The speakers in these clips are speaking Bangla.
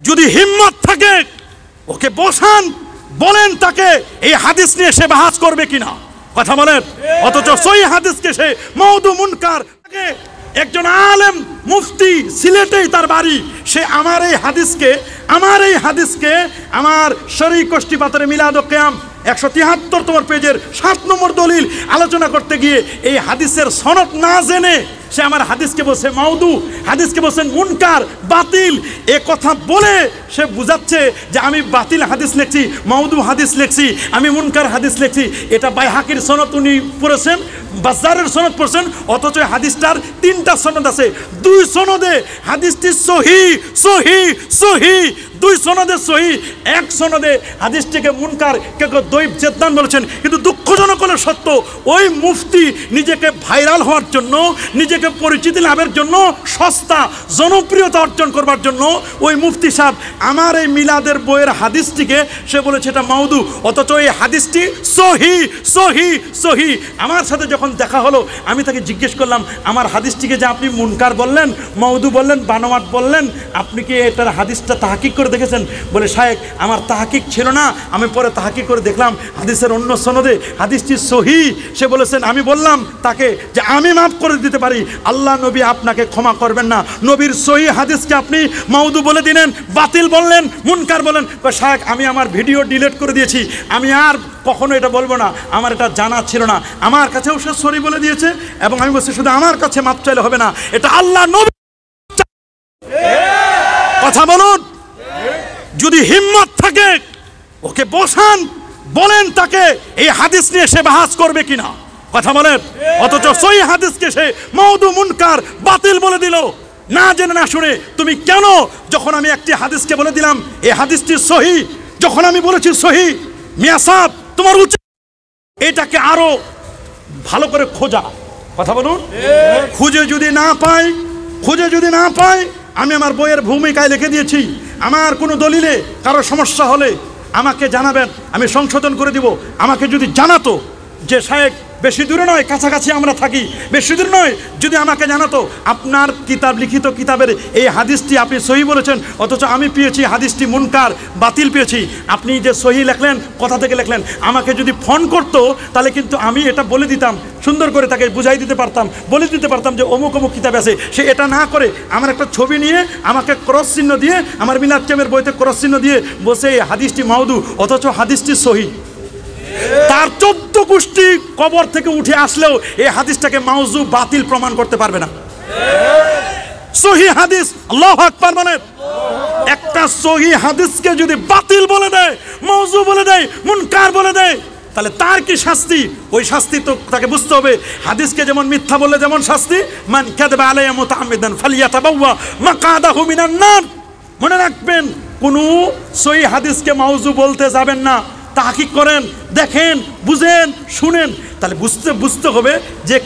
যদি হিম্মত থাকে ওকে বসান, বলেন তাকে এই হাদিস নিয়ে সে বাহাস করবে কিনা, কথা বলেন। অথচ সহি হাদিসকে সে মওদু মুনকার। একজন আলেম মুফতি, সিলেটেই তার বাড়ি, সে আমার এই হাদিসকে আমার শরীর কোষ্ঠী পাথরে মিলাদ ও কিয়াম 173 পেজের 7 নম্বর দলিল আলোচনা করতে গিয়ে এই হাদিসের সনদ না জেনে সে আমার হাদিসকে বলছে মাউদু, হাদিসকে বলছেন মুনকার, বাতিল। এ কথা বলে সে বুঝাচ্ছে যে আমি বাতিল হাদিস লিখছি, মাউদু হাদিস লিখছি, আমি মুনকার হাদিস লিখছি। এটা বাইহাকির সনদ উনি পড়েছেন, বাজারের সনদ পড়ছেন। অথচ হাদিসটার 3টা সনদ আছে, 2 সনদে হাদিসটি সহি সহি সহি, 2 সনদে সহি, 1 সনদে হাদিসটিকে মুনকার, কেউ দৈব জেদ্দান বলেছেন। কিন্তু দুঃখজনক হলো সত্য, ওই মুফতি নিজেকে ভাইরাল হওয়ার জন্য, নিজেকে পরিচিতি লাভের জন্য, সস্তা জনপ্রিয়তা অর্জন করবার জন্য ওই মুফতি সাহেব আমার এই মিলাদের বইয়ের হাদিসটিকে সে বলেছে এটা মাউদু। অথচ এই হাদিসটি সহি সহি সহি। আমার সাথে যখন দেখা হলো আমি তাকে জিজ্ঞেস করলাম, আমার হাদিসটিকে যে আপনি মুনকার বললেন, মাউদু বললেন, বানোয়াট বললেন, আপনি কি এটার হাদিসটা তাহকিক করে দেখেছেন? বলে শায়েখ আমার তাহকিক ছিল না, আমি পরে তাহকিক করে দেখলাম হাদিসের অন্য সনদে হাদিসটি সহি। সে বলেছেন, আমি বললাম তাকে যে আমি মাফ করে দিতে পারি, আল্লাহ নবী আপনাকে ক্ষমা করবেন না। নবীর সহি হাদিসকে আপনি মাউদু বলে দিলেন, বাতিল বললেন, মুনকার বলেন। শায়েখ আমি আমার ভিডিও ডিলিট করে দিয়েছি, আমি আর কখনো এটা বলবো না, আমার এটা জানা ছিল না। আমার কাছেও সে সরি বলে দিয়েছে এবং আমি বলছি শুধু আমার কাছে মাপ চাইলে হবে না, এটা আল্লাহ নবী। কথা বলুন, যদি হিম্মত থাকে ওকে বসান, বলেন তাকে এই হাদিস নিয়ে সে বাহাস করবে কিনা, কথা বলেন। অথচ সহি হাদিসকে সে মাউদু মুনকার বাতিল বলে দিল, না জেনে না শুনে। তুমি কেন, যখন আমি একটি হাদিসকে বলে দিলাম এই হাদিসটি সহি, যখন আমি বলেছি সহি, মিয়া সাহেব তোমার উচিত এটাকে আরো ভালো করে খোঁজা, কথা বলুন। খুঁজে যদি না পাই আমি আমার বইয়ের ভূমিকায় লিখে দিয়েছি, আমার কোনো দলিলে কারো সমস্যা হলে আমাকে জানাবেন, আমি সংশোধন করে দিব। আমাকে যদি জানাতো যে শায়েখ বেশি দূরে নয়, কাছাকাছি আমরা থাকি, বেশি দূর নয়, যদি আমাকে জানাতো আপনার কিতাব, লিখিত কিতাবের এই হাদিসটি আপনি সহি বলেছেন, অথচ আমি পেয়েছি হাদিসটি মুনকার, বাতিল পেয়েছি, আপনি যে সহি লেখলেন কোথা থেকে লেখলেন, আমাকে যদি ফোন করতো তাহলে কিন্তু আমি এটা বলে দিতাম, সুন্দর করে তাকে বুঝাই দিতে পারতাম, বলে দিতে পারতাম যে অমুক অমুক কিতাব আছে। সে এটা না করে আমার একটা ছবি নিয়ে আমাকে ক্রস চিহ্ন দিয়ে, আমার মিলাদ কিয়ামের বইতে ক্রস চিহ্ন দিয়ে বসে এই হাদিসটি মাউদু, অথচ হাদিসটি সহি। তার 14 গোষ্ঠী কবর থেকে উঠে আসলেও এই হাদিসটাকে মাউজু, বাতিল প্রমাণ করতে পারবে না। সহি হাদিস, আল্লাহু আকবার বলেন। একটা সহি হাদিসকে যদি বাতিল বলে দেয়, মাউজু বলে দেয়, মুনকার বলে দেয়, তাহলে তার কি শাস্তি? ওই শাস্তি তো তাকে বুঝতে হবে। হাদিসকে যেমন মিথ্যা বললে যেমন শাস্তি, মান কাযাবা আলাইয়া মুতাআম্মিদান ফালিয়াতাবাওয়া মাকআদাহু মিনান নার। মনে রাখবেন, কোনো সহি হাদিসকে মাউজু বলতে যাবেন না, তাহকিক করেন, দেখেন, বুঝেন, শুনেন, তাহলে বুঝতে হবে যে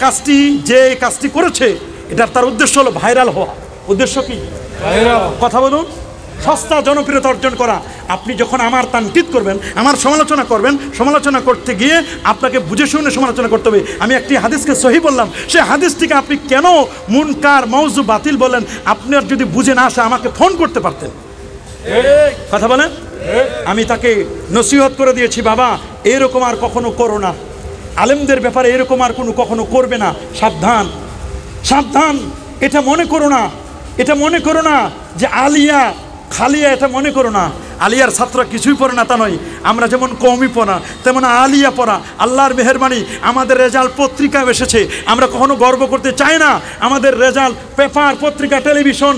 কাজটি করেছে এটার তার উদ্দেশ্য হলো ভাইরাল হওয়া। উদ্দেশ্য কি? কথা বলুন, সস্তা জনপ্রিয়তা অর্জন করা। আপনি যখন আমার তানকিদ করবেন, আমার সমালোচনা করবেন, সমালোচনা করতে গিয়ে আপনাকে বুঝে শুনে সমালোচনা করতে হবে। আমি একটি হাদিসকে সহি বললাম, সে হাদিসটিকে আপনি কেন মুনকার, মাউজু, বাতিল বলেন? আপনার যদি বুঝে না আসে আমাকে ফোন করতে পারতেন, কথা বলেন। আমি তাকে নসিহত করে দিয়েছি, বাবা এরকম আর কখনো করো না, আলেমদের ব্যাপারে এরকম আর কখনো করবে না, সাবধান সাবধান। এটা মনে করো না যে আলিয়া খালিয়া, এটা মনে করো না। আলিয়ার ছাত্র কিছুই পড়ে না তা নয়, আমরা যেমন কওমি পড়া তেমন আলিয়া পড়া। আল্লাহর মেহেরবানি আমাদের রেজাল্ট পত্রিকায় এসেছে, আমরা কখনো গর্ব করতে চাই না। আমাদের রেজাল্ট পেপার, পত্রিকা, টেলিভিশন